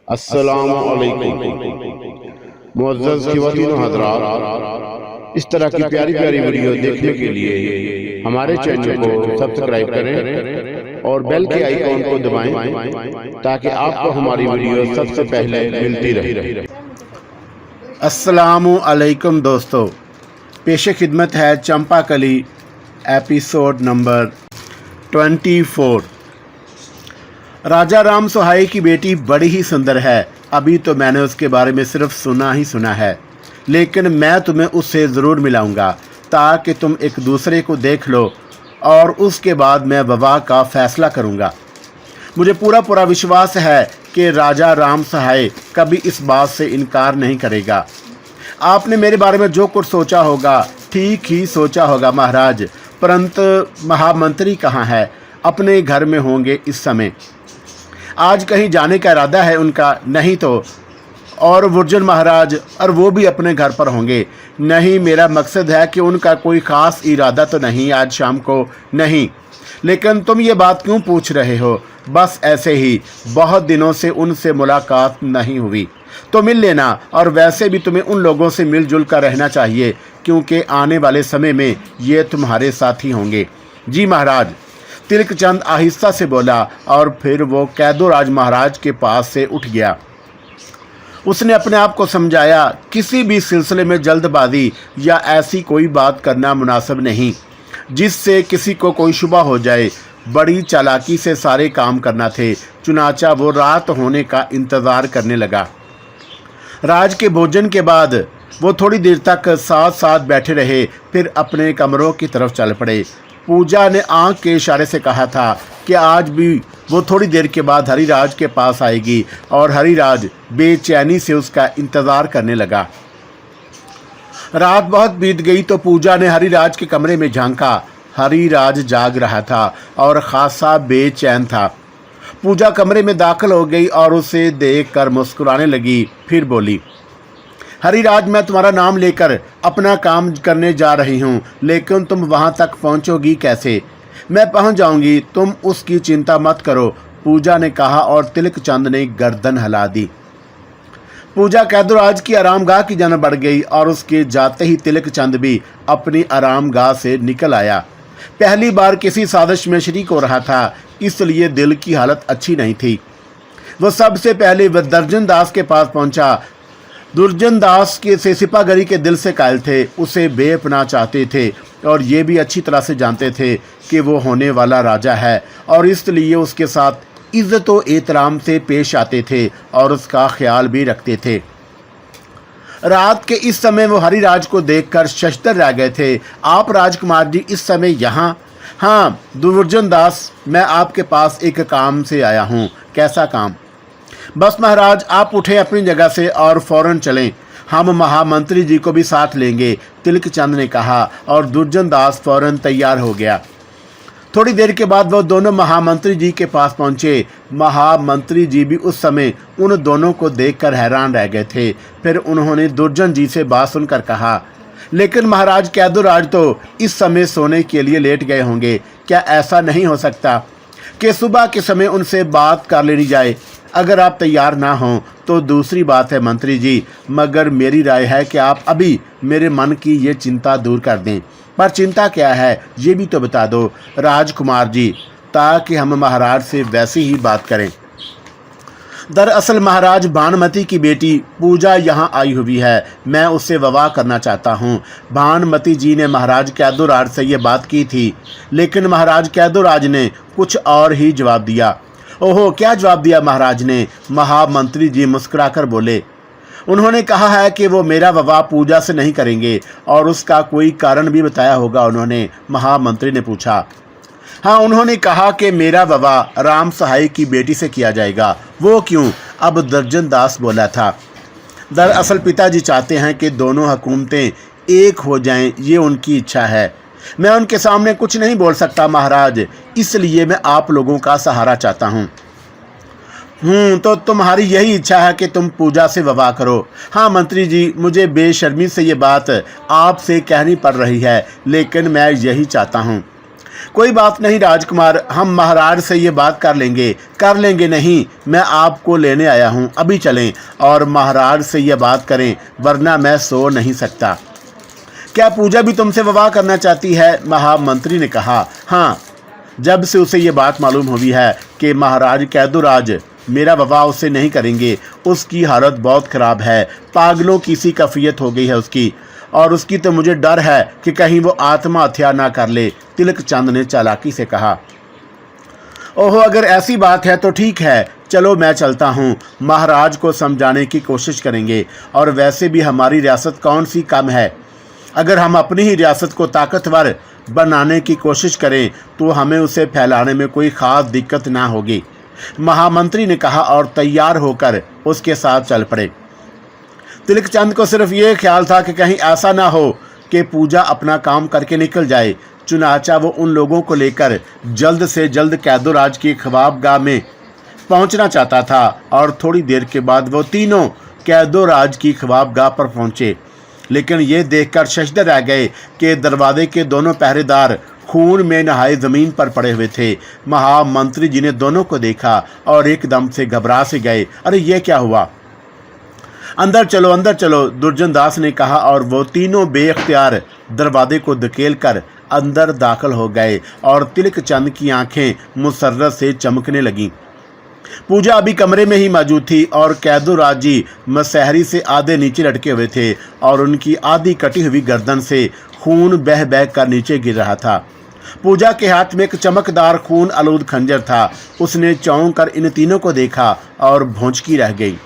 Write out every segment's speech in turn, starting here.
अस्सलामु अलैकुम मुअज़्ज़ज़ ख़वातीन व हज़रात, इस तरह की प्यारी प्यारी वीडियो देखने के लिए हमारे चैनल को सब्सक्राइब करें और बेल के आइकॉन को दबाएं ताकि आपको हमारी वीडियो सबसे पहले मिलती रहे। अस्सलामु अलैकुम दोस्तों, पेश खिदमत है चंपाकली एपिसोड नंबर 24। राजा राम सुहाई की बेटी बड़ी ही सुंदर है। अभी तो मैंने उसके बारे में सिर्फ सुना ही सुना है, लेकिन मैं तुम्हें उससे ज़रूर मिलाऊंगा ताकि तुम एक दूसरे को देख लो और उसके बाद मैं विवाह का फ़ैसला करूंगा। मुझे पूरा विश्वास है कि राजा राम सुहाई कभी इस बात से इनकार नहीं करेगा। आपने मेरे बारे में जो कुछ सोचा होगा ठीक ही सोचा होगा महाराज, परंतु महामंत्री कहाँ है? अपने घर में होंगे इस समय। आज कहीं जाने का इरादा है उनका? नहीं तो। और वुर्जन महाराज, और वो भी अपने घर पर होंगे? नहीं, मेरा मकसद है कि उनका कोई ख़ास इरादा तो नहीं आज शाम को? नहीं। लेकिन तुम ये बात क्यों पूछ रहे हो? बस ऐसे ही, बहुत दिनों से उनसे मुलाकात नहीं हुई तो मिल लेना। और वैसे भी तुम्हें उन लोगों से मिलजुल कर रहना चाहिए, क्योंकि आने वाले समय में ये तुम्हारे साथी होंगे। जी महाराज, तिलक चंद आहिस्ता से बोला और फिर वो कैदोराज महाराज के पास से उठ गया। उसने अपने आप को समझाया, किसी भी सिलसिले में जल्दबाजी या ऐसी कोई बात करना मुनासिब नहीं जिससे किसी को कोई शुबा हो जाए। बड़ी चालाकी से सारे काम करना थे। चुनाचा वो रात होने का इंतज़ार करने लगा। राज के भोजन के बाद वो थोड़ी देर तक साथ साथ बैठे रहे, फिर अपने कमरों की तरफ चल पड़े। पूजा ने आंख के इशारे से कहा था कि आज भी वो थोड़ी देर के बाद हरिराज के पास आएगी, और हरिराज बेचैनी से उसका इंतज़ार करने लगा। रात बहुत बीत गई तो पूजा ने हरिराज के कमरे में झांका। हरिराज जाग रहा था और खासा बेचैन था। पूजा कमरे में दाखिल हो गई और उसे देखकर मुस्कुराने लगी। फिर बोली, हरिराज, मैं तुम्हारा नाम लेकर अपना काम करने जा रही हूँ, लेकिन तुम वहाँ तक पहुँचोगी कैसे? मैं पहुँच जाऊँगी, तुम उसकी चिंता मत करो, पूजा ने कहा और तिलक चंद ने गर्दन हिला दी। पूजा कैदोराज की आरामगाह की जानब बढ़ गई और उसके जाते ही तिलक चंद भी अपनी आरामगाह से निकल आया। पहली बार किसी साजिश में शरीक हो रहा था, इसलिए दिल की हालत अच्छी नहीं थी। वो सबसे पहले दुर्जन दास के पास पहुंचा। दुर्जन दास के से सिपागरी के दिल से कायल थे, उसे बेपनाह चाहते थे और ये भी अच्छी तरह से जानते थे कि वो होने वाला राजा है, और इसलिए उसके साथ इज़्ज़त व एहतराम से पेश आते थे और उसका ख्याल भी रखते थे। रात के इस समय वो हरिराज को देखकर शशतर रह गए थे। आप राजकुमार जी इस समय यहाँ? हाँ दुर्जन दास, मैं आपके पास एक काम से आया हूँ। कैसा काम? बस महाराज, आप उठें अपनी जगह से और फौरन चलें। हम महामंत्री जी को भी साथ लेंगे, तिलक चंद ने कहा, और दुर्जन दास फौरन तैयार हो गया। थोड़ी देर के बाद वो दोनों महामंत्री जी के पास पहुंचे। महामंत्री जी भी उस समय उन दोनों को देखकर हैरान रह गए थे। फिर उन्होंने दुर्जन जी से बात सुनकर कहा, लेकिन महाराज, कैदोराज तो इस समय सोने के लिए लेट गए होंगे। क्या ऐसा नहीं हो सकता कि सुबह के समय उनसे बात कर लेनी जाए? अगर आप तैयार ना हों तो दूसरी बात है मंत्री जी, मगर मेरी राय है कि आप अभी मेरे मन की ये चिंता दूर कर दें। पर चिंता क्या है ये भी तो बता दो राजकुमार जी, ताकि हम महाराज से वैसी ही बात करें। दरअसल महाराज, भानुमति की बेटी पूजा यहाँ आई हुई है। मैं उससे विवाह करना चाहता हूँ। भानुमति जी ने महाराज कैदोराज से ये बात की थी, लेकिन महाराज कैदोराज ने कुछ और ही जवाब दिया। ओहो, क्या जवाब दिया महाराज ने? महामंत्री जी मुस्कुराकर बोले। उन्होंने कहा है कि वो मेरा विवाह पूजा से नहीं करेंगे, और उसका कोई कारण भी बताया होगा उन्होंने? महामंत्री ने पूछा। हाँ, उन्होंने कहा कि मेरा विवाह राम सुहाई की बेटी से किया जाएगा। वो क्यों? अब दुर्जन दास बोला था। दरअसल पिताजी चाहते हैं कि दोनों हुकूमतें एक हो जाएं, ये उनकी इच्छा है। मैं उनके सामने कुछ नहीं बोल सकता महाराज, इसलिए मैं आप लोगों का सहारा चाहता हूँ। तो तुम्हारी यही इच्छा है कि तुम पूजा से विवाह करो? हाँ मंत्री जी, मुझे बेशर्मी से ये बात आपसे कहनी पड़ रही है, लेकिन मैं यही चाहता हूँ। कोई बात नहीं राजकुमार, हम महाराज से ये बात कर लेंगे नहीं, मैं आपको लेने आया हूँ, अभी चलें और महाराज से ये बात करें, वरना मैं सो नहीं सकता। क्या पूजा भी तुमसे विवाह करना चाहती है? महामंत्री ने कहा। हाँ, जब से उसे ये बात मालूम हुई है कि महाराज कैदुराज मेरा विवाह उससे नहीं करेंगे, उसकी हालत बहुत ख़राब है, पागलों की सी कैफियत हो गई है उसकी, और उसकी तो मुझे डर है कि कहीं वो आत्महत्या ना कर ले, तिलक चंद ने चालाकी से कहा। ओहो, अगर ऐसी बात है तो ठीक है, चलो मैं चलता हूँ, महाराज को समझाने की कोशिश करेंगे, और वैसे भी हमारी रियासत कौन सी कम है, अगर हम अपनी ही रियासत को ताकतवर बनाने की कोशिश करें तो हमें उसे फैलाने में कोई ख़ास दिक्कत ना होगी, महामंत्री ने कहा और तैयार होकर उसके साथ चल पड़े। तिलक चंद को सिर्फ ये ख्याल था कि कहीं ऐसा ना हो कि पूजा अपना काम करके निकल जाए, चुनाचा वो उन लोगों को लेकर जल्द से जल्द कैदुराज की ख्वाबगाह में पहुंचना चाहता था, और थोड़ी देर के बाद वो तीनों कैदुराज की ख्वाबगाह पर पहुंचे, लेकिन ये देखकर शशदर रह गए कि दरवाजे के दोनों पहरेदार खून में नहाए ज़मीन पर पड़े हुए थे। महामंत्री जी ने दोनों को देखा और एकदम से घबरा से गए। अरे ये क्या हुआ? अंदर चलो, दुर्जन दास ने कहा, और वो तीनों बेख्तियार दरवाजे को धकेल कर अंदर दाखिल हो गए और तिलक चंद की आंखें मुसर्रत से चमकने लगीं। पूजा अभी कमरे में ही मौजूद थी और कैदुराज जी मसहरी से आधे नीचे लटके हुए थे और उनकी आधी कटी हुई गर्दन से खून बह बह कर नीचे गिर रहा था। पूजा के हाथ में एक चमकदार खून आलूद खंजर था। उसने चौंक कर इन तीनों को देखा और भौंचकी रह गई।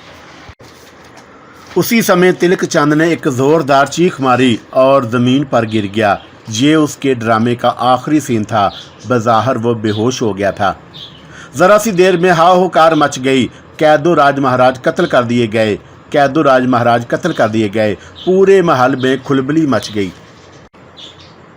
उसी समय तिलक चंद ने एक जोरदार चीख मारी और ज़मीन पर गिर गया। ये उसके ड्रामे का आखिरी सीन था। बज़ाहिर वो बेहोश हो गया था। ज़रा सी देर में हाहाकार मच गई। कैदुराज महाराज कत्ल कर दिए गए। पूरे महल में खुलबली मच गई।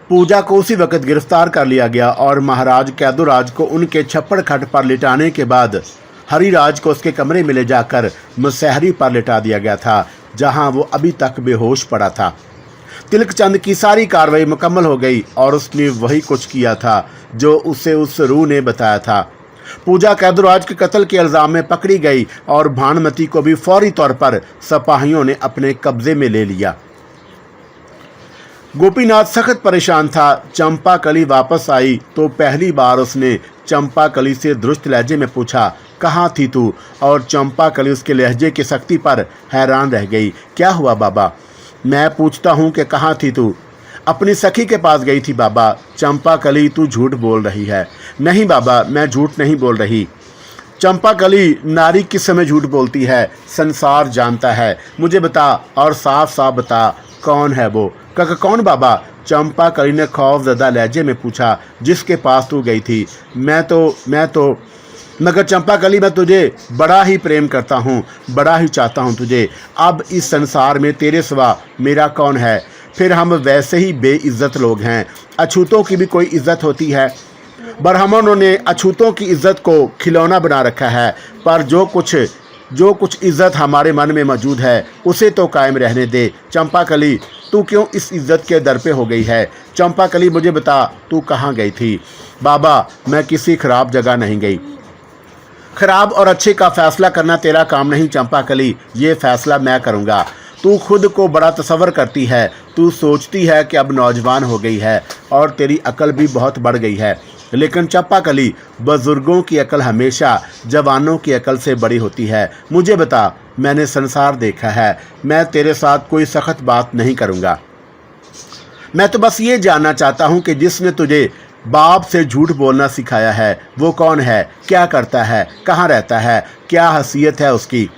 पूजा को उसी वक्त गिरफ्तार कर लिया गया और महाराज कैदुराज को उनके छप्पड़ खट पर लिटाने के बाद हरिराज को उसके कमरे में ले जाकर मुसहरी पर लिटा दिया गया था, जहां वो अभी तक बेहोश पड़ा था। तिलक चंद की सारी कार्रवाई मुकम्मल हो गई और उसने वही कुछ किया था जो उसे उस रूह ने बताया था। पूजा कैदुराज के कत्ल के इल्ज़ाम में पकड़ी गई और भानुमति को भी फौरी तौर पर सिपाहियों ने अपने कब्जे में ले लिया। गोपीनाथ सख्त परेशान था। चंपाकली वापस आई तो पहली बार उसने चंपाकली से दुरुस्त लहजे में पूछा, कहाँ थी तू? और चंपाकली उसके लहजे की सख्ती पर हैरान रह गई। क्या हुआ बाबा? मैं पूछता हूँ कि कहाँ थी तू? अपनी सखी के पास गई थी बाबा। चंपाकली तू झूठ बोल रही है। नहीं बाबा, मैं झूठ नहीं बोल रही। चंपाकली, नारी किस समय झूठ बोलती है? संसार जानता है। मुझे बता और साफ साफ बता, कौन है वो? कौन बाबा? चंपाकली ने खौफजदा लहजे में पूछा। जिसके पास तू गई थी। मैं तो मगर चंपाकली, मैं तुझे बड़ा ही प्रेम करता हूँ, बड़ा ही चाहता हूँ तुझे। अब इस संसार में तेरे सिवा मेरा कौन है? फिर हम वैसे ही बेइज्जत लोग हैं। अछूतों की भी कोई इज्जत होती है। ब्राह्मणों ने अछूतों की इज्जत को खिलौना बना रखा है, पर जो कुछ इज्जत हमारे मन में मौजूद है उसे तो कायम रहने दे। चंपाकली, तू क्यों इस इज्जत के दर पे हो गई है? चंपाकली, मुझे बता, तू कहाँ गई थी? बाबा, मैं किसी खराब जगह नहीं गई। खराब और अच्छे का फैसला करना तेरा काम नहीं चंपाकली, ये फैसला मैं करूँगा। तू खुद को बड़ा तसव्वुर करती है। तू सोचती है कि अब नौजवान हो गई है और तेरी अकल भी बहुत बढ़ गई है, लेकिन चंपाकली, बुजुर्गों की अकल हमेशा जवानों की अकल से बड़ी होती है। मुझे बता, मैंने संसार देखा है। मैं तेरे साथ कोई सख्त बात नहीं करूँगा। मैं तो बस ये जानना चाहता हूँ कि जिसने तुझे बाप से झूठ बोलना सिखाया है वो कौन है? क्या करता है? कहाँ रहता है? क्या हैसियत है उसकी?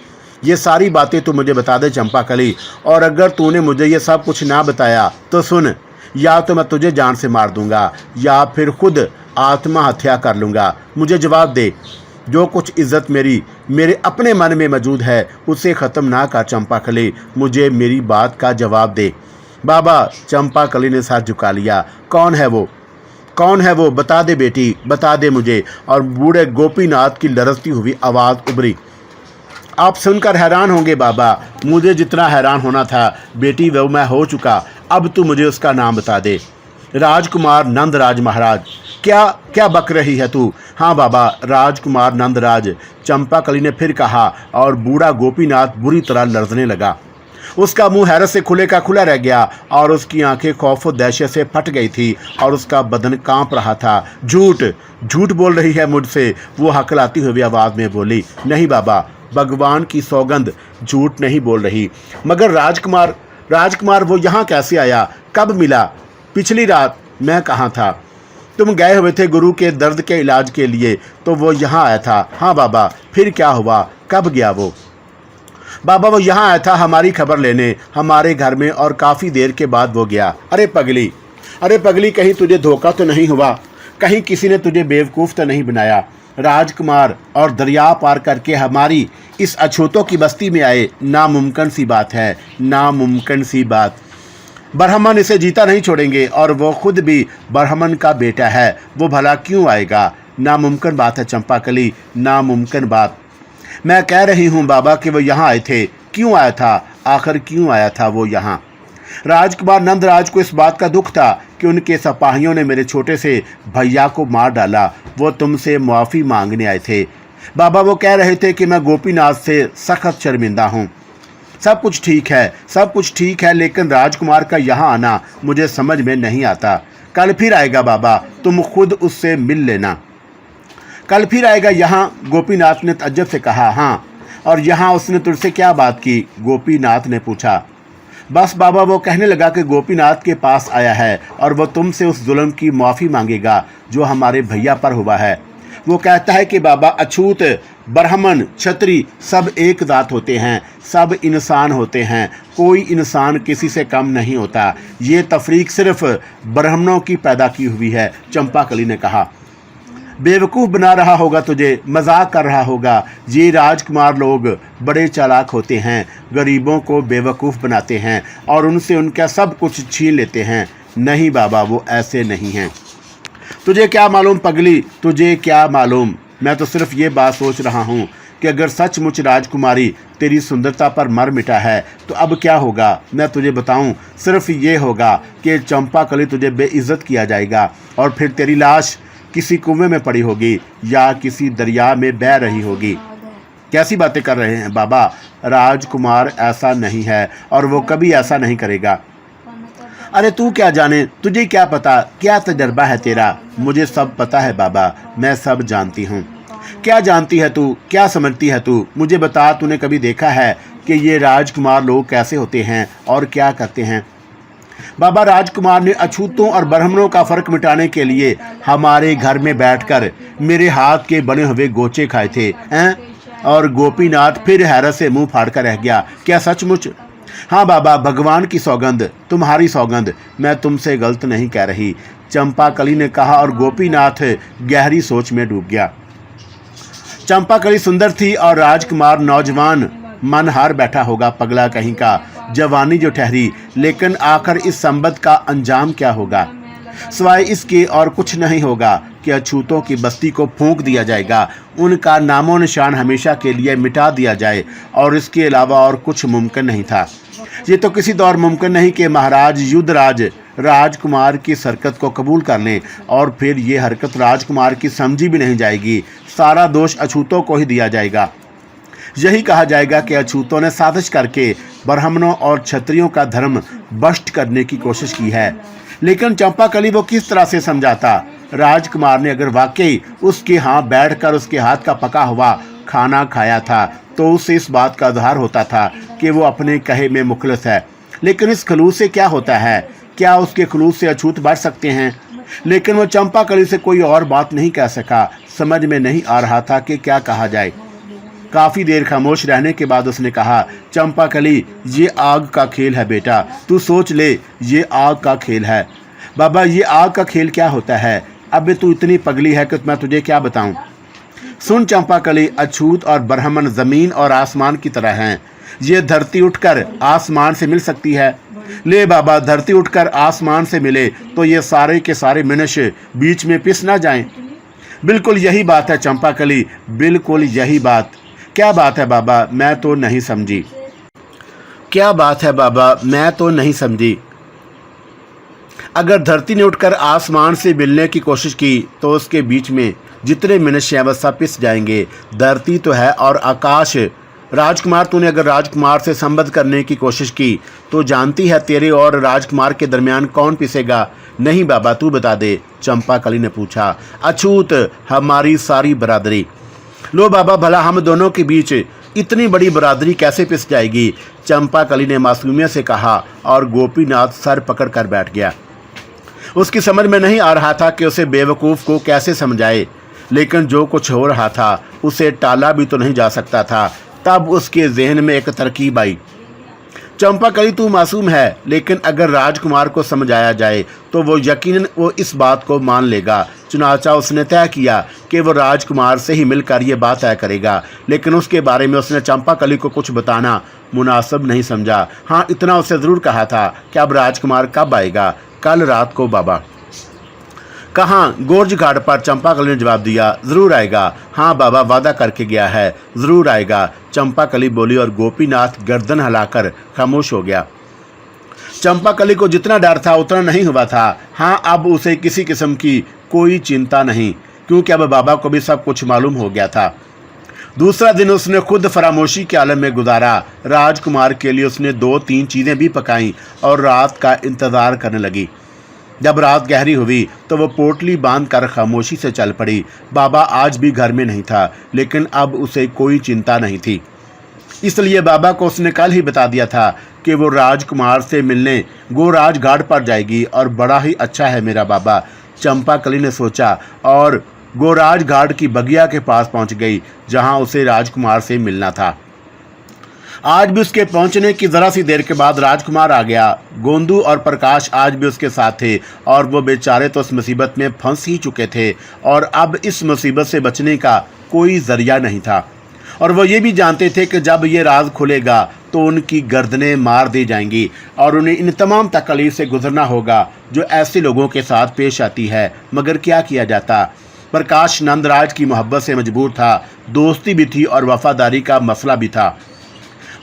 ये सारी बातें तू मुझे बता दे चंपाकली। और अगर तूने मुझे ये सब कुछ ना बताया तो सुन, या तो मैं तुझे जान से मार दूंगा या फिर खुद आत्महत्या कर लूँगा। मुझे जवाब दे। जो कुछ इज्जत मेरे अपने मन में मौजूद है उसे ख़त्म ना कर चंपाकली। मुझे मेरी बात का जवाब दे। बाबा, चंपाकली ने सर झुका लिया। कौन है वो? बता दे बेटी, बता दे मुझे। और बूढ़े गोपीनाथ की लरजती हुई आवाज़ उभरी। आप सुनकर हैरान होंगे बाबा, मुझे जितना हैरान होना था बेटी वो मैं हो चुका। अब तू मुझे उसका नाम बता दे। राजकुमार नंदराज महाराज। क्या क्या बक रही है तू? हाँ बाबा, राजकुमार नंदराज, चंपाकली ने फिर कहा, और बूढ़ा गोपीनाथ बुरी तरह लड़ने लगा। उसका मुंह हैरत से खुले का खुला रह गया और उसकी आंखें खौफ और दहशत से फट गई थी और उसका बदन कांप रहा था। झूठ झूठ बोल रही है मुझसे, वो हकलाती हुई आवाज़ में बोली। नहीं बाबा, भगवान की सौगंध, झूठ नहीं बोल रही। मगर राजकुमार वो यहाँ कैसे आया? कब मिला? पिछली रात मैं कहाँ था? तुम गए हुए थे गुरु के दर्द के इलाज के लिए, तो वो यहाँ आया था। हाँ बाबा, फिर क्या हुआ? कब गया वो? बाबा, वो यहाँ आया था हमारी खबर लेने, हमारे घर में, और काफ़ी देर के बाद वो गया। अरे पगली, कहीं तुझे धोखा तो नहीं हुआ? कहीं किसी ने तुझे बेवकूफ़ तो नहीं बनाया? राजकुमार और दरिया पार करके हमारी इस अछूतों की बस्ती में आए, नामुमकिन सी बात है, नामुमकिन सी बात। ब्राह्मण इसे जीता नहीं छोड़ेंगे और वो खुद भी ब्राह्मण का बेटा है, वो भला क्यों आएगा? नामुमकिन बात है चंपाकली, नामुमकिन बात। मैं कह रही हूँ बाबा कि वो यहाँ आए थे। क्यों आया था? आखिर क्यों आया था वो यहाँ? राजकुमार नंदराज को इस बात का दुख था कि उनके सिपाहियों ने मेरे छोटे से भैया को मार डाला। वो तुमसे माफ़ी मांगने आए थे बाबा। वो कह रहे थे कि मैं गोपीनाथ से सख्त शर्मिंदा हूँ। सब कुछ ठीक है, लेकिन राजकुमार का यहाँ आना मुझे समझ में नहीं आता। कल फिर आएगा बाबा, तुम खुद उससे मिल लेना। कल फिर आएगा यहाँ? गोपीनाथ ने तज्जब से कहा। हाँ, और यहाँ उसने तुझसे क्या बात की? गोपीनाथ ने पूछा। बस बाबा, वो कहने लगा कि गोपीनाथ के पास आया है और वो तुमसे उस जुल्म की माफ़ी मांगेगा जो हमारे भैया पर हुआ है। वो कहता है कि बाबा, अछूत, ब्राह्मण, क्षत्रिय सब एक जात होते हैं, सब इंसान होते हैं, कोई इंसान किसी से कम नहीं होता। ये तफरीक सिर्फ ब्राह्मणों की पैदा की हुई है। चंपाकली ने कहा। बेवकूफ़ बना रहा होगा तुझे, मजाक कर रहा होगा। ये राजकुमार लोग बड़े चालाक होते हैं, गरीबों को बेवकूफ़ बनाते हैं और उनसे उनका सब कुछ छीन लेते हैं। नहीं बाबा, वो ऐसे नहीं हैं। तुझे क्या मालूम पगली, तुझे क्या मालूम? मैं तो सिर्फ ये बात सोच रहा हूँ कि अगर सचमुच राजकुमारी तेरी सुंदरता पर मर मिटा है तो अब क्या होगा। मैं तुझे बताऊँ, सिर्फ ये होगा कि चंपाकली तुझे बेइज्जत किया जाएगा और फिर तेरी लाश किसी कुएं में पड़ी होगी या किसी दरिया में बह रही होगी। कैसी बातें कर रहे हैं बाबा? राजकुमार ऐसा नहीं है और वो कभी ऐसा नहीं करेगा। अरे तू क्या जाने, तुझे क्या पता, क्या तजर्बा है तेरा? मुझे सब पता है बाबा, मैं सब जानती हूँ। क्या जानती है तू? क्या समझती है तू? मुझे बता, तूने कभी देखा है कि ये राजकुमार लोग कैसे होते हैं और क्या करते हैं? बाबा, राजकुमार ने अछूतों और ब्राह्मणों का फर्क मिटाने के लिए हमारे घर में बैठकर मेरे हाथ के बने हुए गोचे खाए थे हैं? और गोपीनाथ फिर हैरत से मुंह फाड़कर रह गया। क्या सचमुच? हाँ बाबा, भगवान की सौगंध, तुम्हारी सौगंध, मैं तुमसे गलत नहीं कह रही, चंपाकली ने कहा और गोपीनाथ गहरी सोच में डूब गया। चंपाकली सुंदर थी और राजकुमार नौजवान, मन हार बैठा होगा पगला कहीं का, जवानी जो ठहरी, लेकिन आखिर इस संबंध का अंजाम क्या होगा? सिवाय इसके और कुछ नहीं होगा कि अछूतों की बस्ती को फूंक दिया जाएगा, उनका नामो निशान हमेशा के लिए मिटा दिया जाए, और इसके अलावा और कुछ मुमकिन नहीं था। ये तो किसी दौर मुमकिन नहीं कि महाराज युद्धराज राजकुमार की हरकत को कबूल कर लें और फिर ये हरकत राजकुमार की समझी भी नहीं जाएगी, सारा दोष अछूतों को ही दिया जाएगा। यही कहा जाएगा कि अछूतों ने साजिश करके ब्राह्मणों और क्षत्रियों का धर्म भ्रष्ट करने की कोशिश की है। लेकिन चंपाकली वो किस तरह से समझाता? राजकुमार ने अगर वाकई उसके यहाँ बैठकर उसके हाथ का पका हुआ खाना खाया था तो उससे इस बात का इजहार होता था कि वो अपने कहे में मुखलिस है। लेकिन इस खलूस से क्या होता है? क्या उसके खलूस से अछूत बढ़ सकते हैं? लेकिन वो चंपाकली से कोई और बात नहीं कह सका। समझ में नहीं आ रहा था कि क्या कहा जाए। काफ़ी देर खामोश रहने के बाद उसने कहा, चंपाकली, ये आग का खेल है बेटा, तू सोच ले, ये आग का खेल है। बाबा, ये आग का खेल क्या होता है? अब तू इतनी पगली है कि मैं तुझे क्या बताऊं। सुन चंपाकली, अछूत और ब्राह्मण ज़मीन और आसमान की तरह हैं। ये धरती उठकर आसमान से मिल सकती है। ले बाबा, धरती उठकर आसमान से मिले तो ये सारे के सारे मनुष्य बीच में पिस ना जाएं। बिल्कुल यही बात है चंपाकली, बिल्कुल यही बात। क्या बात है बाबा? मैं तो नहीं समझी। क्या बात है बाबा? मैं तो नहीं समझी। अगर धरती ने उठकर आसमान से मिलने की कोशिश की तो उसके बीच में जितने मनुष्य हैं वह सब पिस जाएंगे। धरती तो है और आकाश। राजकुमार, तूने अगर राजकुमार से संबंध करने की कोशिश की तो जानती है तेरे और राजकुमार के दरमियान कौन पिसेगा? नहीं बाबा, तू बता दे, चंपाकली ने पूछा। अछूत, हमारी सारी बरादरी। लो बाबा, भला हम दोनों के बीच इतनी बड़ी बरादरी कैसे पिस जाएगी? चंपाकली ने मासूमियत से कहा और गोपीनाथ सर पकड़ कर बैठ गया। उसकी समझ में नहीं आ रहा था कि उसे बेवकूफ़ को कैसे समझाए, लेकिन जो कुछ हो रहा था उसे टाला भी तो नहीं जा सकता था। तब उसके जहन में एक तरकीब आई। चंपाकली, तू मासूम है, लेकिन अगर राजकुमार को समझाया जाए तो वो यकीनन वो इस बात को मान लेगा। चुनाचा उसने तय किया कि वो राजकुमार से ही मिलकर ये बात तय करेगा, लेकिन उसके बारे में उसने चंपाकली को कुछ बताना मुनासिब नहीं समझा। हाँ, इतना उससे ज़रूर कहा था कि अब राजकुमार कब आएगा? कल रात को बाबा। कहाँ? गोर्ज घाट पर, चंपाकली ने जवाब दिया। ज़रूर आएगा। हाँ बाबा, वादा करके गया है, ज़रूर आएगा, चंपाकली बोली और गोपीनाथ गर्दन हिलाकर खामोश हो गया। चंपाकली को जितना डर था उतना नहीं हुआ था। हाँ, अब उसे किसी किस्म की कोई चिंता नहीं, क्योंकि अब बाबा को भी सब कुछ मालूम हो गया था। दूसरा दिन उसने खुद फरामोशी के आलम में गुजारा। राजकुमार के लिए उसने 2-3 चीज़ें भी पकाईं और रात का इंतज़ार करने लगी। जब रात गहरी हुई तो वह पोटली बांध कर खामोशी से चल पड़ी। बाबा आज भी घर में नहीं था, लेकिन अब उसे कोई चिंता नहीं थी, इसलिए बाबा को उसने कल ही बता दिया था कि वो राजकुमार से मिलने गोराज घाट पर जाएगी। और बड़ा ही अच्छा है मेरा बाबा, चंपाकली ने सोचा और गोराज घाट की बगिया के पास पहुंच गई, जहां उसे राजकुमार से मिलना था। आज भी उसके पहुंचने की ज़रा सी देर के बाद राजकुमार आ गया। गोंदू और प्रकाश आज भी उसके साथ थे और वो बेचारे तो उस मुसीबत में फंस ही चुके थे और अब इस मुसीबत से बचने का कोई ज़रिया नहीं था। और वो ये भी जानते थे कि जब ये राज खुलेगा तो उनकी गर्दनें मार दी जाएंगी और उन्हें इन तमाम तकलीफ से गुजरना होगा जो ऐसे लोगों के साथ पेश आती है। मगर क्या किया जाता? प्रकाश नंदराज की मोहब्बत से मजबूर था, दोस्ती भी थी और वफादारी का मसला भी था।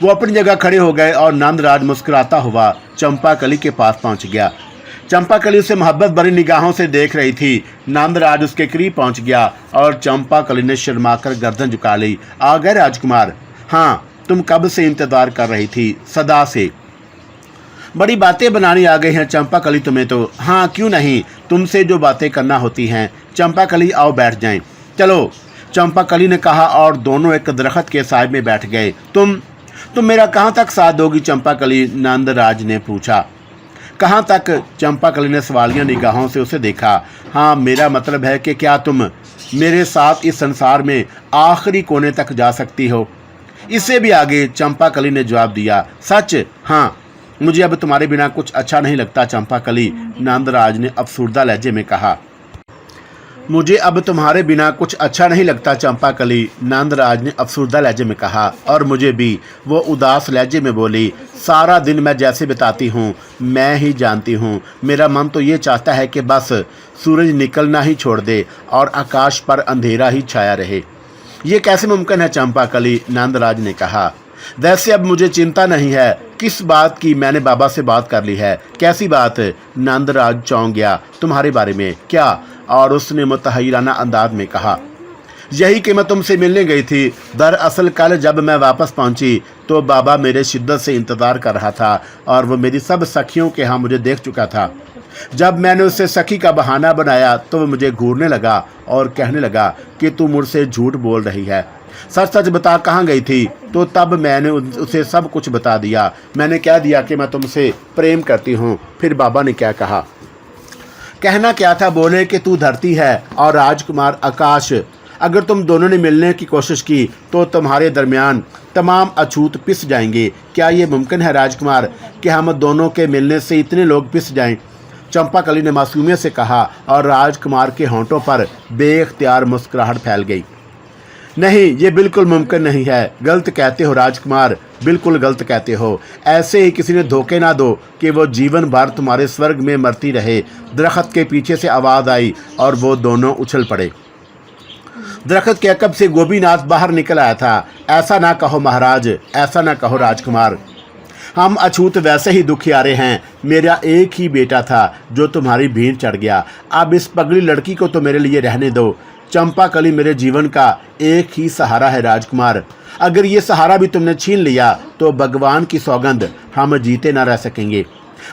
वो अपनी जगह खड़े हो गए और नंदराज मुस्कुराता हुआ चंपाकली के पास पहुंच गया। चंपाकली उसे मोहब्बत भरी निगाहों से देख रही थी। नंदराज उसके करीब पहुंच गया और चंपाकली ने शर्माकर गर्दन झुका ली। आ गए राजकुमार? हाँ, तुम कब से इंतजार कर रही थी? सदा से। बड़ी बातें बनानी आ गई हैं चंपाकली तुम्हें तो। हाँ, क्यों नहीं, तुमसे जो बातें करना होती हैं। चंपाकली, आओ बैठ जाएं। चलो, चंपाकली ने कहा और दोनों एक दरख्त के साए में बैठ गए। तुम मेरा कहाँ तक साथ दोगी चंपाकली? नंदराज ने पूछा। कहाँ तक? चंपाकली ने सवालिया निगाहों से उसे देखा। हाँ, मेरा मतलब है कि क्या तुम मेरे साथ इस संसार में आखिरी कोने तक जा सकती हो? इससे भी आगे, चंपाकली ने जवाब दिया। सच? हाँ, मुझे अब तुम्हारे बिना कुछ अच्छा नहीं लगता चंपाकली, नंदराज ने अफसुर्दा लहजे में कहा। मुझे अब तुम्हारे बिना कुछ अच्छा नहीं लगता चंपाकली, नंदराज ने अफसुर्दा लहजे में कहा। और मुझे भी, वो उदास लहजे में बोली। सारा दिन मैं जैसे बिताती हूँ मैं ही जानती हूँ। मेरा मन तो ये चाहता है कि बस सूरज निकलना ही छोड़ दे और आकाश पर अंधेरा ही छाया रहे। ये कैसे मुमकिन है चंपाकली? नंदराज ने कहा। वैसे अब मुझे चिंता नहीं है। किस बात की? मैंने बाबा से बात कर ली है। कैसी बात? नंदराज चौंक गया। तुम्हारे बारे में? क्या? और उसने मुतहय्यराना अंदाज में कहा, यही कि मैं तुमसे मिलने गई थी। दरअसल कल जब मैं वापस पहुंची तो बाबा मेरे शिद्दत से इंतज़ार कर रहा था और वो मेरी सब सखियों के यहाँ मुझे देख चुका था। जब मैंने उससे सखी का बहाना बनाया तो वो मुझे घूरने लगा और कहने लगा कि तू मुझसे झूठ बोल रही है, सच सच बता कहाँ गई थी? तो तब मैंने उसे सब कुछ बता दिया। मैंने कह दिया कि मैं तुमसे प्रेम करती हूँ। फिर बाबा ने क्या कहा? कहना क्या था? बोले कि तू धरती है और राजकुमार आकाश। अगर तुम दोनों ने मिलने की कोशिश की तो तुम्हारे दरमियान तमाम अछूत पिस जाएंगे। क्या ये मुमकिन है राजकुमार कि हम दोनों के मिलने से इतने लोग पिस जाएं? चंपाकली ने मासूमियत से कहा और राजकुमार के होंठों पर बेख्तियार मुस्कुराहट फैल गई। नहीं, ये बिल्कुल मुमकिन नहीं है। गलत कहते हो राजकुमार, बिल्कुल गलत कहते हो। ऐसे ही किसी ने धोखे ना दो कि वो जीवन भर तुम्हारे स्वर्ग में मरती रहे। दरख्त के पीछे से आवाज़ आई और वो दोनों उछल पड़े। दरख्त के अकब से गोपीनाथ बाहर निकल आया था। ऐसा ना कहो महाराज, ऐसा ना कहो राजकुमार। हम अछूत वैसे ही दुखियारे हैं। मेरा एक ही बेटा था जो तुम्हारी भीड़ चढ़ गया। अब इस पगली लड़की को तो मेरे लिए रहने दो। चंपा कली मेरे जीवन का एक ही सहारा है राजकुमार। अगर ये सहारा भी तुमने छीन लिया तो भगवान की सौगंध हम जीते ना रह सकेंगे।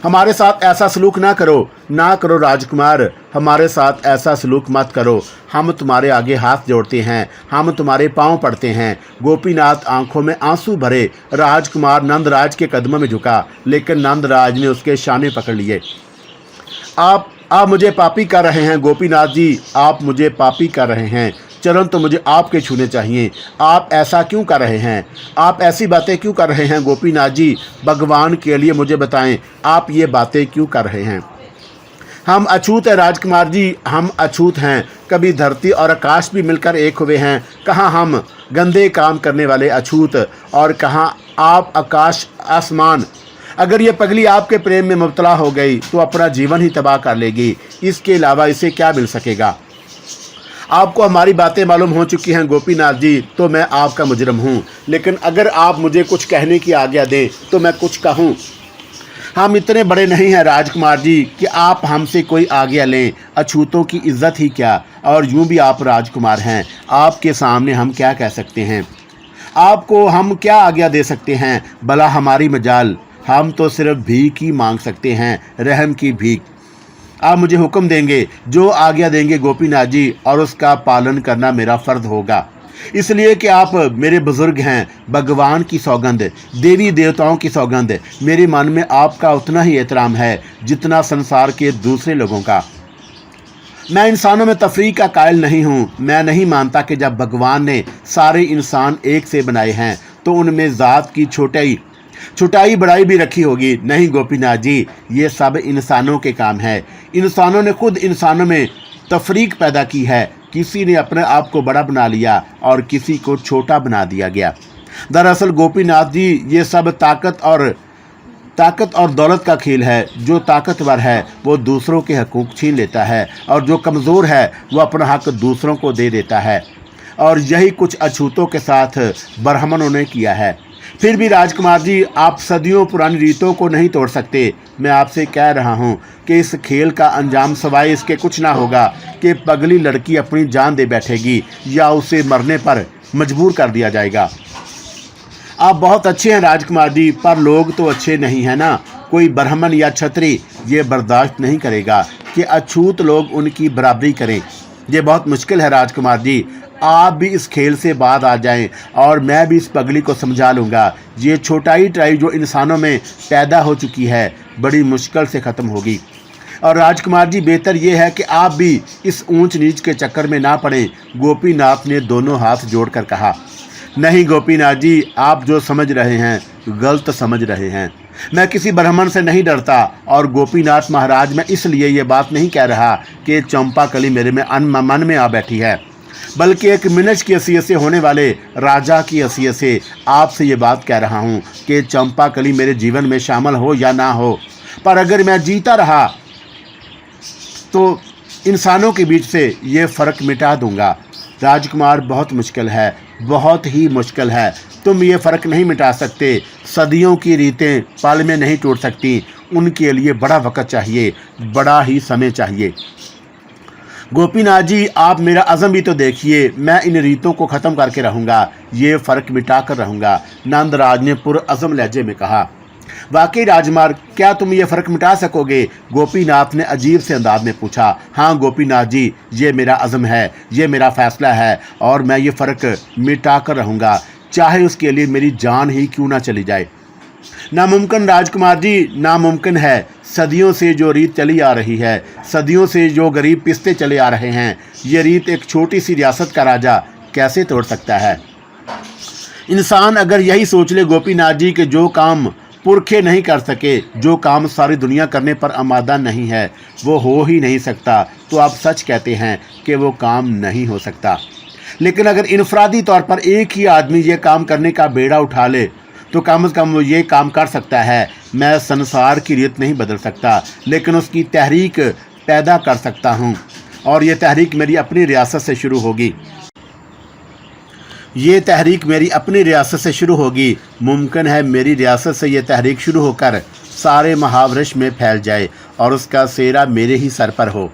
हमारे साथ ऐसा सलूक ना करो राजकुमार, हमारे साथ ऐसा सलूक मत करो। हम तुम्हारे आगे हाथ जोड़ते हैं, हम तुम्हारे पांव पड़ते हैं। गोपीनाथ आंखों में आंसू भरे राजकुमार नंदराज के कदमों में झुका, लेकिन नंदराज ने उसके शाने पकड़ लिए। आप मुझे पापी कर रहे हैं गोपीनाथ जी, आप मुझे पापी कर रहे हैं। चरण तो मुझे आपके छूने चाहिए। आप ऐसा क्यों कर रहे हैं? आप ऐसी बातें क्यों कर रहे हैं गोपीनाथ जी? भगवान के लिए मुझे बताएं, आप ये बातें क्यों कर रहे हैं? हम अछूत हैं राजकुमार जी, हम अछूत हैं। कभी धरती और आकाश भी मिलकर एक हुए हैं। कहाँ हम गंदे काम करने वाले अछूत, और कहाँ आप आकाश आसमान। अगर ये पगली आपके प्रेम में मुब्तला हो गई तो अपना जीवन ही तबाह कर लेगी। इसके अलावा इसे क्या मिल सकेगा? आपको हमारी बातें मालूम हो चुकी हैं गोपीनाथ जी, तो मैं आपका मुजरिम हूँ। लेकिन अगर आप मुझे कुछ कहने की आज्ञा दें तो मैं कुछ कहूँ। हम इतने बड़े नहीं हैं राजकुमार जी कि आप हमसे कोई आज्ञा लें। अछूतों की इज्जत ही क्या, और यूं भी आप राजकुमार हैं। आपके सामने हम क्या कह सकते हैं? आपको हम क्या आज्ञा दे सकते हैं? भला हमारी मजाल, हम तो सिर्फ भीख ही मांग सकते हैं, रहम की भीख। आप मुझे हुक्म देंगे, जो आज्ञा देंगे गोपीनाथ जी, और उसका पालन करना मेरा फ़र्ज होगा। इसलिए कि आप मेरे बुज़ुर्ग हैं। भगवान की सौगंध, देवी देवताओं की सौगंध, मेरे मन में आपका उतना ही एहतराम है जितना संसार के दूसरे लोगों का। मैं इंसानों में तफरीक का कायल नहीं हूँ। मैं नहीं मानता कि जब भगवान ने सारे इंसान एक से बनाए हैं तो उनमें ज़ात की छोटाई बड़ाई भी रखी होगी। नहीं गोपीनाथ जी, ये सब इंसानों के काम है। इंसानों ने खुद इंसानों में तफरीक पैदा की है। किसी ने अपने आप को बड़ा बना लिया और किसी को छोटा बना दिया गया। दरअसल गोपीनाथ जी, ये सब ताकत और दौलत का खेल है। जो ताकतवर है वो दूसरों के हकूक़ छीन लेता है, और जो कमज़ोर है वो अपना हक दूसरों को दे देता है। और यही कुछ अछूतों के साथ ब्राह्मणों ने किया है। फिर भी राजकुमार जी, आप सदियों पुरानी रीतों को नहीं तोड़ सकते। मैं आपसे कह रहा हूँ कि इस खेल का अंजाम सवाए इसके कुछ ना होगा कि पगली लड़की अपनी जान दे बैठेगी या उसे मरने पर मजबूर कर दिया जाएगा। आप बहुत अच्छे हैं राजकुमार जी, पर लोग तो अच्छे नहीं हैं ना। कोई ब्राह्मण या क्षत्रिय ये बर्दाश्त नहीं करेगा कि अछूत लोग उनकी बराबरी करें। ये बहुत मुश्किल है राजकुमार जी। आप भी इस खेल से बाद आ जाएं और मैं भी इस पगली को समझा लूँगा। ये छोटाई ट्राई जो इंसानों में पैदा हो चुकी है बड़ी मुश्किल से ख़त्म होगी। और राजकुमार जी, बेहतर ये है कि आप भी इस ऊंच नीच के चक्कर में ना पड़ें। गोपीनाथ ने दोनों हाथ जोड़कर कहा। नहीं गोपीनाथ जी, आप जो समझ रहे हैं गलत समझ रहे हैं। मैं किसी ब्राह्मण से नहीं डरता। और गोपीनाथ महाराज, मैं इसलिए ये बात नहीं कह रहा कि चंपा कली मेरे में मन में आ बैठी है, बल्कि एक मिनज की हैसियत से होने वाले राजा की हैसियत से आपसे ये बात कह रहा हूँ कि चंपा कली मेरे जीवन में शामिल हो या ना हो, पर अगर मैं जीता रहा तो इंसानों के बीच से ये फ़र्क मिटा दूंगा। राजकुमार, बहुत मुश्किल है, बहुत ही मुश्किल है। तुम ये फ़र्क नहीं मिटा सकते। सदियों की रीतें पल में नहीं टूट सकती। उनके लिए बड़ा वक्त चाहिए, बड़ा ही समय चाहिए। गोपीनाथ जी, आप मेरा अज़म भी तो देखिए। मैं इन रीतों को ख़त्म करके रहूँगा, ये फ़र्क मिटा कर रहूँगा। नंदराज ने पुरअज़म लहजे में कहा। वाकई राजकुमार, क्या तुम ये फ़र्क मिटा सकोगे? गोपीनाथ ने अजीब से अंदाज में पूछा। हाँ गोपीनाथ जी, ये मेरा अज़म है, ये मेरा फ़ैसला है, और मैं ये फ़र्क मिटा कर रहूँगा, चाहे उसके लिए मेरी जान ही क्यों ना चली जाए। नामुमकिन राजकुमार जी, नामुमकिन है। सदियों से जो रीत चली आ रही है, सदियों से जो गरीब पिसते चले आ रहे हैं, ये रीत एक छोटी सी रियासत का राजा कैसे तोड़ सकता है? इंसान अगर यही सोच ले गोपीनाथ जी कि जो काम पुरखे नहीं कर सके, जो काम सारी दुनिया करने पर आमादा नहीं है, वो हो ही नहीं सकता, तो आप सच कहते हैं कि वो काम नहीं हो सकता। लेकिन अगर इनफरादी तौर पर एक ही आदमी ये काम करने का बेड़ा उठा ले तो कम से कम वो ये काम कर सकता है। मैं संसार की रीत नहीं बदल सकता, लेकिन उसकी तहरीक पैदा कर सकता हूँ, और ये तहरीक मेरी अपनी रियासत से शुरू होगी। ये तहरीक मेरी अपनी रियासत से शुरू होगी। मुमकिन है मेरी रियासत से ये तहरीक शुरू होकर सारे महावृष में फैल जाए और उसका सेरा मेरे ही सर पर हो।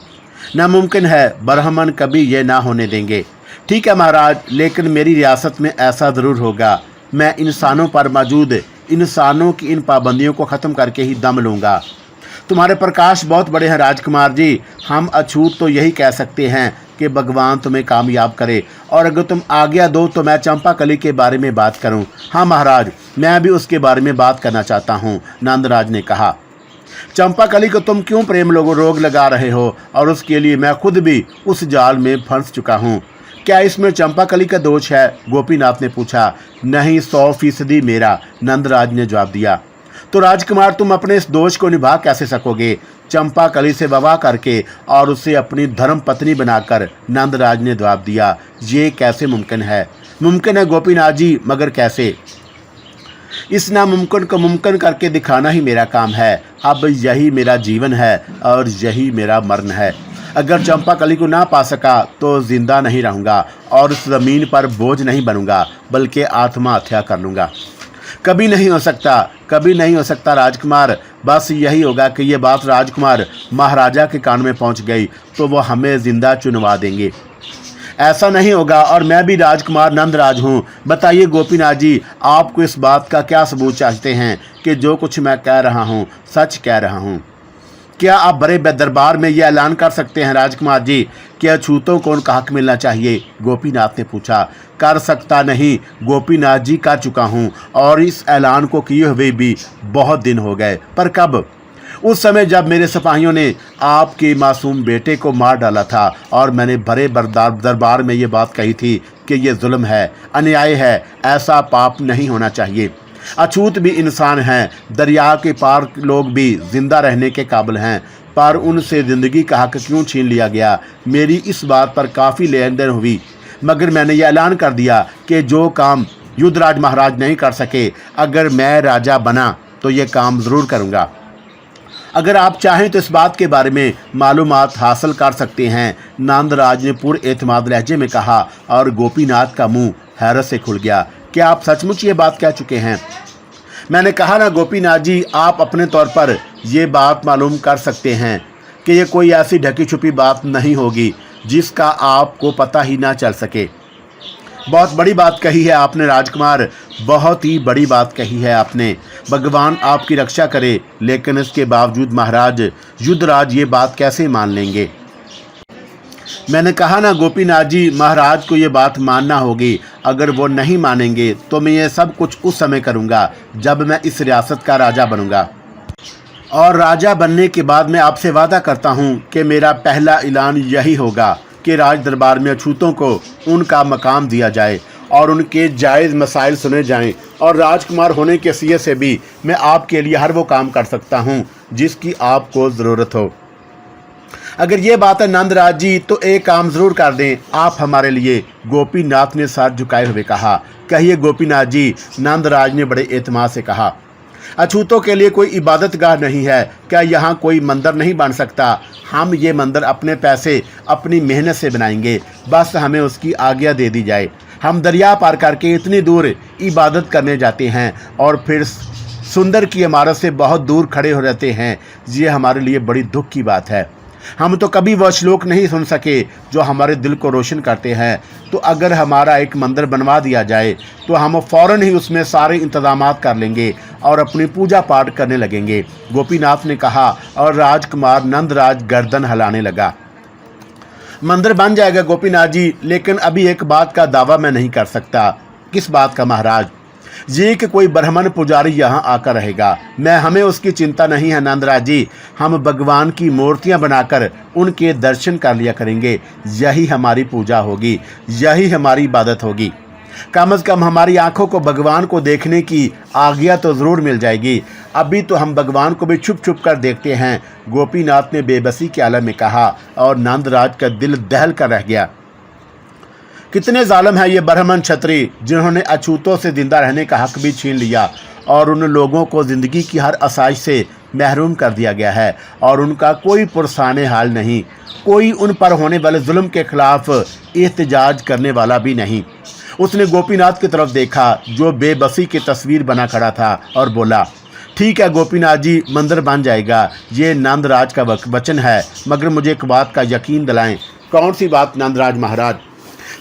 नामुमकिन है, ब्राह्मण कभी ये ना होने देंगे। ठीक है महाराज, लेकिन मेरी रियासत में ऐसा ज़रूर होगा। मैं इंसानों पर मौजूद इंसानों की इन पाबंदियों को ख़त्म करके ही दम लूँगा। तुम्हारे प्रकाश बहुत बड़े हैं राजकुमार जी। हम अछूत तो यही कह सकते हैं कि भगवान तुम्हें कामयाब करे, और अगर तुम आज्ञा दो तो मैं चंपाकली के बारे में बात करूं। हाँ महाराज, मैं भी उसके बारे में बात करना चाहता हूँ, नंदराज ने कहा। चंपाकली को तुम क्यों प्रेम रोग लगा रहे हो, और उसके लिए मैं खुद भी उस जाल में फंस चुका हूँ। क्या इसमें चंपाकली का दोष है? गोपीनाथ ने पूछा। नहीं, 100% मेरा, नंदराज ने जवाब दिया। तो राजकुमार, तुम अपने इस दोष को निभा कैसे सकोगे? चंपाकली से विवाह करके और उसे अपनी धर्म पत्नी बनाकर, नंदराज ने जवाब दिया। ये कैसे मुमकिन है? मुमकिन है गोपीनाथ जी, मगर कैसे? इस नामुमकिन को मुमकिन करके दिखाना ही मेरा काम है। अब यही मेरा जीवन है और यही मेरा मरण है। अगर चंपाकली को ना पा सका तो जिंदा नहीं रहूँगा और उस ज़मीन पर बोझ नहीं बनूंगा, बल्कि आत्महत्या कर लूँगा। कभी नहीं हो सकता, कभी नहीं हो सकता राजकुमार। बस यही होगा कि ये बात राजकुमार महाराजा के कान में पहुंच गई तो वो हमें जिंदा चुनवा देंगे। ऐसा नहीं होगा, और मैं भी राजकुमार नंदराज हूँ। बताइए गोपीनाथ जी, आपको इस बात का क्या सबूत चाहते हैं कि जो कुछ मैं कह रहा हूँ सच कह रहा हूँ? क्या आप बड़े दरबार में यह ऐलान कर सकते हैं राजकुमार जी कि अछूतों को उनका हक मिलना चाहिए? गोपीनाथ ने पूछा। कर सकता नहीं गोपीनाथ जी, कर चुका हूँ, और इस ऐलान को किए हुए भी बहुत दिन हो गए। पर कब? उस समय जब मेरे सिपाहियों ने आपके मासूम बेटे को मार डाला था, और मैंने बड़े दरबार में ये बात कही थी कि ये जुल्म है, अन्याय है, ऐसा पाप नहीं होना चाहिए। अछूत भी इंसान हैं, दरिया के पार लोग भी जिंदा रहने के काबिल हैं, पर उनसे ज़िंदगी का हक क्यों छीन लिया गया? मेरी इस बात पर काफ़ी लेन देन हुई, मगर मैंने ये ऐलान कर दिया कि जो काम युद्धराज महाराज नहीं कर सके, अगर मैं राजा बना तो ये काम ज़रूर करूँगा। अगर आप चाहें तो इस बात के बारे में मालूमात हासिल कर सकते हैं, नंदराज ने पूरे एतमाद लहजे में कहा, और गोपीनाथ का मुंह हैरत से खुल गया। क्या आप सचमुच ये बात कह चुके हैं? मैंने कहा ना गोपीनाथ जी, आप अपने तौर पर ये बात मालूम कर सकते हैं कि ये कोई ऐसी ढकी छुपी बात नहीं होगी जिसका आपको पता ही ना चल सके। बहुत बड़ी बात कही है आपने राजकुमार, बहुत ही बड़ी बात कही है आपने। भगवान आपकी रक्षा करे, लेकिन इसके बावजूद महाराज युद्धराज ये बात कैसे मान लेंगे? मैंने कहा ना गोपीनाथ जी, महाराज को ये बात मानना होगी। अगर वो नहीं मानेंगे तो मैं ये सब कुछ उस समय करूँगा जब मैं इस रियासत का राजा बनूँगा, और राजा बनने के बाद मैं आपसे वादा करता हूँ कि मेरा पहला ऐलान यही होगा कि राज दरबार में अछूतों को उनका मकाम दिया जाए और उनके जायज़ मसाइल सुने जाएं, और राजकुमार होने की हैसियत से भी मैं आपके लिए हर वो काम कर सकता हूँ जिसकी आपको ज़रूरत हो। अगर ये बात है नंदराज जी, तो एक काम ज़रूर कर दें आप हमारे लिए। गोपीनाथ ने सर झुकाए हुए कहा। कहिए गोपीनाथ जी, नंदराज ने बड़े एतमाद से कहा। अछूतों के लिए कोई इबादतगाह नहीं है, क्या यहाँ कोई मंदिर नहीं बन सकता? हम ये मंदिर अपने पैसे अपनी मेहनत से बनाएंगे, बस हमें उसकी आज्ञा दे दी जाए। हम दरिया पार करके इतनी दूर इबादत करने जाते हैं और फिर सुंदर की इमारत से बहुत दूर खड़े हो रहते हैं। ये हमारे लिए बड़ी दुख की बात है। हम तो कभी वह श्लोक नहीं सुन सके जो हमारे दिल को रोशन करते हैं। तो अगर हमारा एक मंदिर बनवा दिया जाए तो हम फ़ौरन ही उसमें सारे इंतजामात कर लेंगे और अपनी पूजा पाठ करने लगेंगे, गोपीनाथ ने कहा, और राजकुमार नंदराज गर्दन हिलाने लगा। मंदिर बन जाएगा गोपीनाथ जी, लेकिन अभी एक बात का दावा मैं नहीं कर सकता। किस बात का महाराज? ये कि कोई ब्राह्मण पुजारी यहाँ आकर रहेगा। हमें उसकी चिंता नहीं है नंदराज जी। हम भगवान की मूर्तियाँ बनाकर उनके दर्शन कर लिया करेंगे। यही हमारी पूजा होगी, यही हमारी इबादत होगी। कम से कम हमारी आंखों को भगवान को देखने की आज्ञा तो ज़रूर मिल जाएगी। अभी तो हम भगवान को भी छुप छुप कर देखते हैं, गोपीनाथ ने बेबसी के आलम में कहा, और नंदराज का दिल दहल कर रह गया। कितने जालिम है ये ब्राह्मण क्षत्रिय, जिन्होंने अछूतों से जिंदा रहने का हक भी छीन लिया और उन लोगों को ज़िंदगी की हर आसाइश से महरूम कर दिया गया है, और उनका कोई पुरसाने हाल नहीं, कोई उन पर होने वाले जुल्म के खिलाफ एहतजाज करने वाला भी नहीं। उसने गोपीनाथ की तरफ देखा जो बेबसी की तस्वीर बना खड़ा था और बोला, ठीक है गोपीनाथ जी, मंदिर बन जाएगा। ये नंदराज का वचन है, मगर मुझे एक बात का यकीन दिलाएं। कौन सी बात नंदराज महाराज?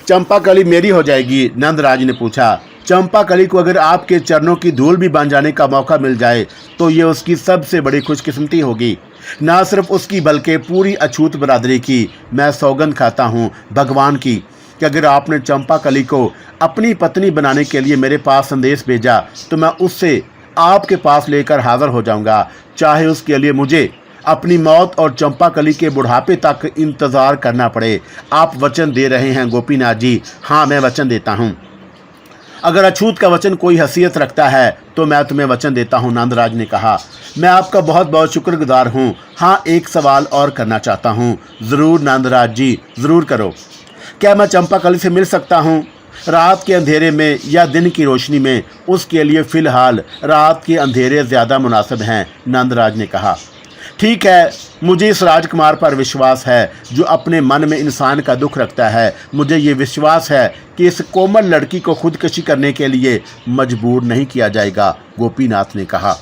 चंपाकली मेरी हो जाएगी। नंदराज ने पूछा, चंपाकली को अगर आपके चरणों की धूल भी बन जाने का मौका मिल जाए तो ये उसकी सबसे बड़ी खुशकिस्मती होगी। ना सिर्फ उसकी बल्कि पूरी अछूत बरादरी की। मैं सौगंध खाता हूँ भगवान की कि अगर आपने चंपाकली को अपनी पत्नी बनाने के लिए मेरे पास संदेश भेजा तो मैं उससे आपके पास लेकर हाजिर हो जाऊंगा, चाहे उसके लिए मुझे अपनी मौत और चंपाकली के बुढ़ापे तक इंतज़ार करना पड़े। आप वचन दे रहे हैं गोपीनाथ जी? हाँ, मैं वचन देता हूँ। अगर अछूत का वचन कोई हैसियत रखता है तो मैं तुम्हें वचन देता हूँ। नंदराज ने कहा, मैं आपका बहुत बहुत शुक्रगुजार हूँ। हाँ, एक सवाल और करना चाहता हूँ। ज़रूर नंदराज जी, ज़रूर करो। क्या मैं चंपाकली से मिल सकता हूँ? रात के अंधेरे में या दिन की रोशनी में? उसके लिए फ़िलहाल रात के अंधेरे ज़्यादा मुनासिब हैं। नंदराज ने कहा, ठीक है, मुझे इस राजकुमार पर विश्वास है जो अपने मन में इंसान का दुख रखता है। मुझे ये विश्वास है कि इस कोमल लड़की को खुदकुशी करने के लिए मजबूर नहीं किया जाएगा। गोपीनाथ ने कहा।